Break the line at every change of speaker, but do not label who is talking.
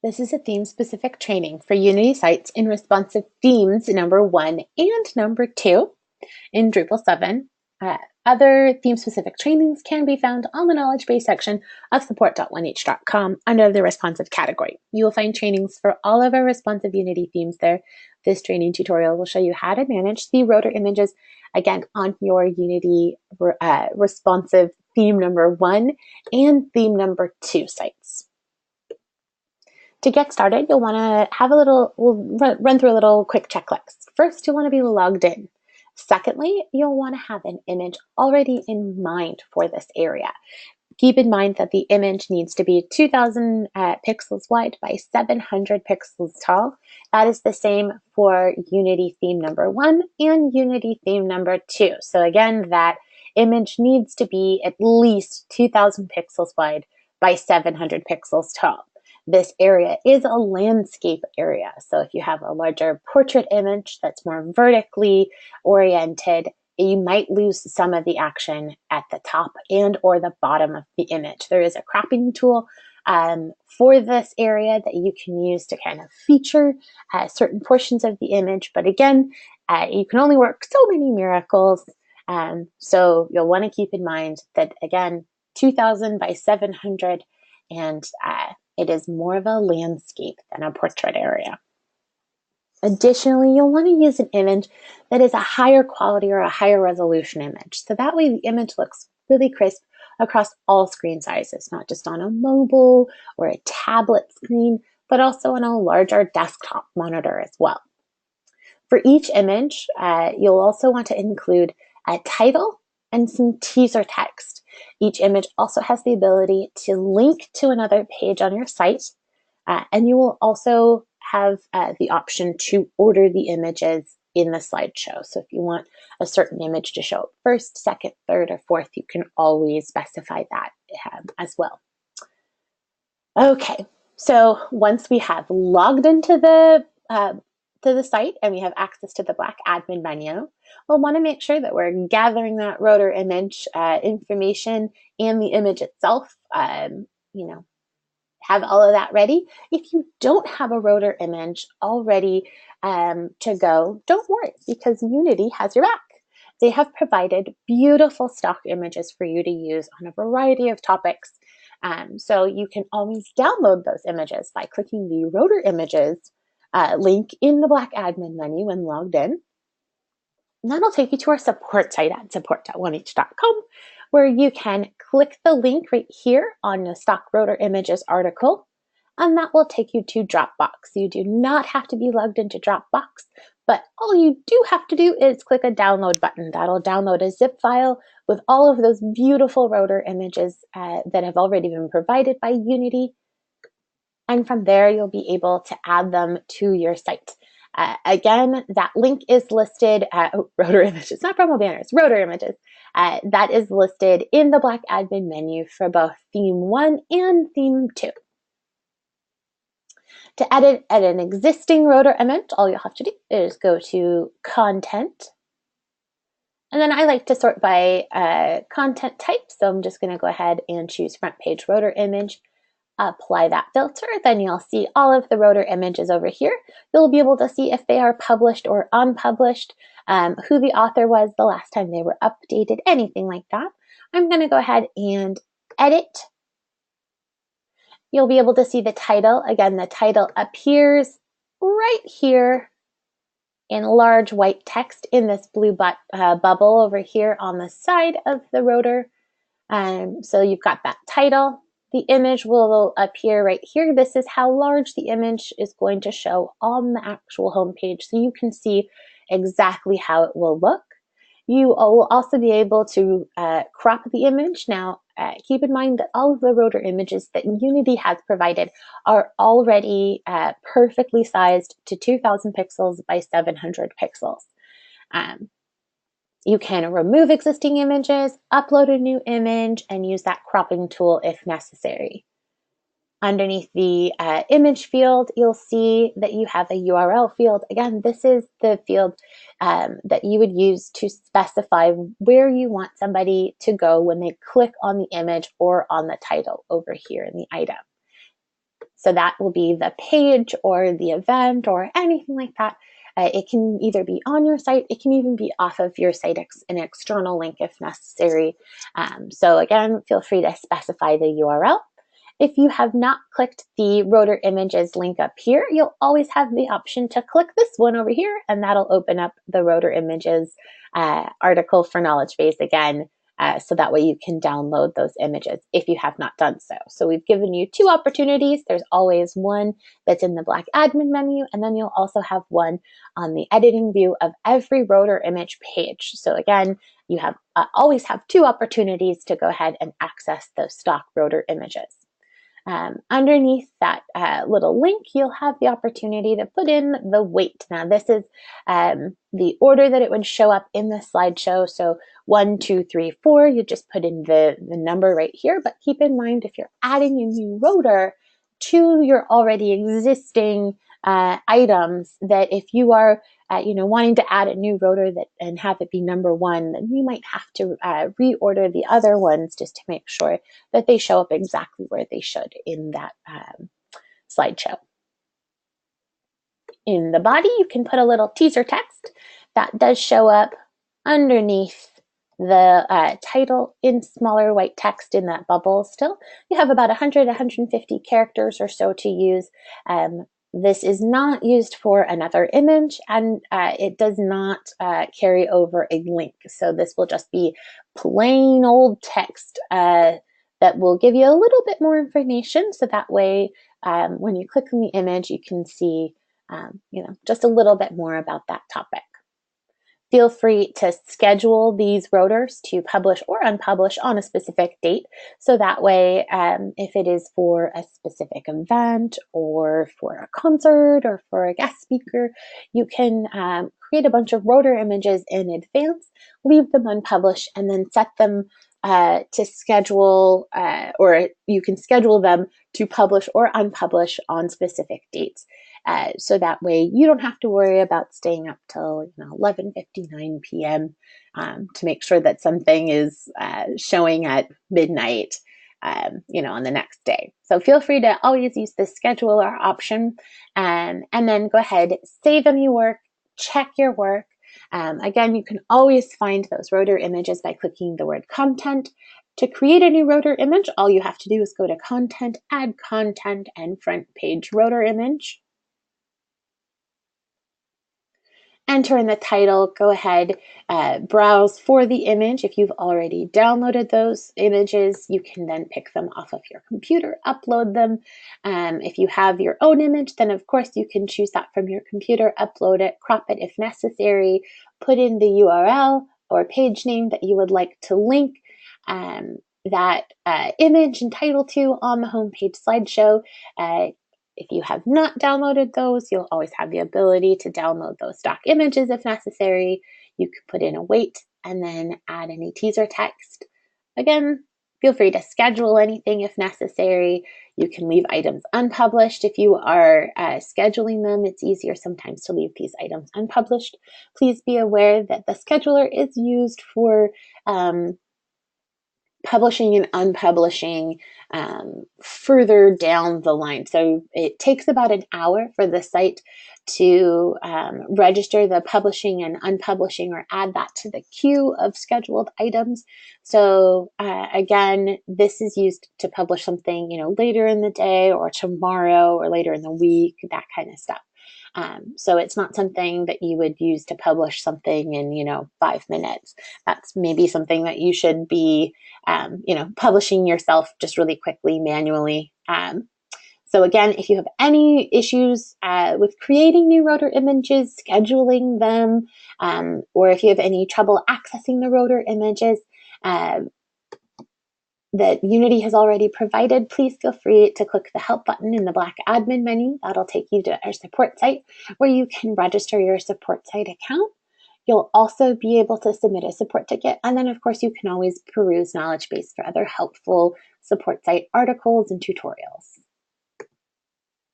This is a theme-specific training for Unity sites in responsive themes number 1 and number 2 in Drupal 7. Other theme-specific trainings can be found on the knowledge base section of support.1h.com under the responsive category. You will find trainings for all of our responsive Unity themes there. This training tutorial will show you how to manage the rotor images, again, on your Unity responsive theme number 1 and theme number 2 sites. To get started, you'll want to have we'll run through a little quick checklist. First, you'll want to be logged in. Secondly, you'll want to have an image already in mind for this area. Keep in mind that the image needs to be 2000 pixels wide by 700 pixels tall. That is the same for Unity theme number 1 and Unity theme number 2. So again, that image needs to be at least 2000 pixels wide by 700 pixels tall. This area is a landscape area. So if you have a larger portrait image that's more vertically oriented, you might lose some of the action at the top and or the bottom of the image. There is a cropping tool for this area that you can use to kind of feature certain portions of the image. But again, you can only work so many miracles. So you'll want to keep in mind that, again, 2000 by 700, and it is more of a landscape than a portrait area. Additionally, you'll want to use an image that is a higher quality or a higher resolution image. So that way the image looks really crisp across all screen sizes, not just on a mobile or a tablet screen, but also on a larger desktop monitor as well. For each image, you'll also want to include a title and some teaser text. Each image also has the ability to link to another page on your site, and you will also have the option to order the images in the slideshow. So if you want a certain image to show up first, second, third, or fourth, you can always specify that as well. Okay, so once we have logged into the site and we have access to the black admin menu, we'll want to make sure that we're gathering that rotor image information and the image itself, have all of that ready. If you don't have a rotor image already to go, don't worry, because Unity has your back. They have provided beautiful stock images for you to use on a variety of topics. So you can always download those images by clicking the rotor images link in the black admin menu when logged in. And that'll take you to our support site at support.1h.com, where you can click the link right here on the stock rotor images article, and that will take you to Dropbox. You do not have to be logged into Dropbox, but all you do have to do is click a download button. That'll download a zip file with all of those beautiful rotor images that have already been provided by Unity. And from there, you'll be able to add them to your site. Again, that link is listed at rotor images, not promo banners, rotor images. That is listed in the black admin menu for both theme 1 and theme 2. To edit an existing rotor image, all you'll have to do is go to Content. And then I like to sort by content type. So I'm just going to go ahead and choose front page rotor image. Apply that filter, then you'll see all of the rotor images over here. You'll be able to see if they are published or unpublished, who the author was the last time they were updated, anything like that. I'm going to go ahead and edit. You'll be able to see the title. Again, the title appears right here in large white text in this blue bubble over here on the side of the rotor. So you've got that title. The image will appear right here. This is how large the image is going to show on the actual home page, so you can see exactly how it will look. You will also be able to crop the image. Now, keep in mind that all of the rotor images that Unity has provided are already perfectly sized to 2000 pixels by 700 pixels. You can remove existing images, upload a new image, and use that cropping tool if necessary. Underneath the image field, you'll see that you have a URL field. Again, this is the field that you would use to specify where you want somebody to go when they click on the image or on the title over here in the item. So that will be the page or the event or anything like that. It can either be on your site, it can even be off of your site, an external link if necessary. So again, feel free to specify the URL. If you have not clicked the Rotor Images link up here, you'll always have the option to click this one over here, and that'll open up the Rotor Images article for Knowledge Base again. So that way you can download those images if you have not done so. So we've given you two opportunities. There's always one that's in the black admin menu, and then you'll also have one on the editing view of every Rotor image page. So again, you have always have two opportunities to go ahead and access those stock Rotor images. Underneath that little link, you'll have the opportunity to put in the weight. Now, this is the order that it would show up in the slideshow. So 1, 2, 3, 4, you just put in the number right here. But keep in mind, if you're adding a new rotor to your already existing items, that if you are wanting to add a new rotor and have it be number 1, then you might have to reorder the other ones just to make sure that they show up exactly where they should in that slideshow. In the body, you can put a little teaser text that does show up underneath the title in smaller white text in that bubble still. You have about 100, 150 characters or so to use. This is not used for another image, and it does not carry over a link. So this will just be plain old text that will give you a little bit more information. So that way, when you click on the image, you can see just a little bit more about that topic. Feel free to schedule these rotors to publish or unpublish on a specific date. So that way, if it is for a specific event or for a concert or for a guest speaker, you can create a bunch of rotor images in advance, leave them unpublished, and then set them to schedule, or you can schedule them to publish or unpublish on specific dates. So that way you don't have to worry about staying up till 11:59 p.m. To make sure that something is showing at midnight, on the next day. So feel free to always use the scheduler option, and then go ahead, save any work, check your work. Again, you can always find those rotor images by clicking the word content. To create a new rotor image, all you have to do is go to content, add content, and front page rotor image. Enter in the title, go ahead, browse for the image. If you've already downloaded those images, you can then pick them off of your computer, upload them. If you have your own image, then of course you can choose that from your computer, upload it, crop it if necessary, put in the URL or page name that you would like to link that image and title to on the homepage slideshow. If you have not downloaded those, you'll always have the ability to download those stock images if necessary. You could put in a weight and then add any teaser text. Again, feel free to schedule anything if necessary. You can leave items unpublished if you are scheduling them. It's easier sometimes to leave these items unpublished. Please be aware that the scheduler is used for publishing and unpublishing further down the line. So it takes about an hour for the site to register the publishing and unpublishing or add that to the queue of scheduled items. So again, this is used to publish something, later in the day or tomorrow or later in the week, that kind of stuff. So it's not something that you would use to publish something in, 5 minutes. That's maybe something that you should be, publishing yourself just really quickly, manually. So again, if you have any issues with creating new rotor images, scheduling them, or if you have any trouble accessing the rotor images, that Unity has already provided, please feel free to click the help button in the black admin menu. That'll take you to our support site where you can register your support site account. You'll also be able to submit a support ticket. And then of course you can always peruse Knowledge Base for other helpful support site articles and tutorials.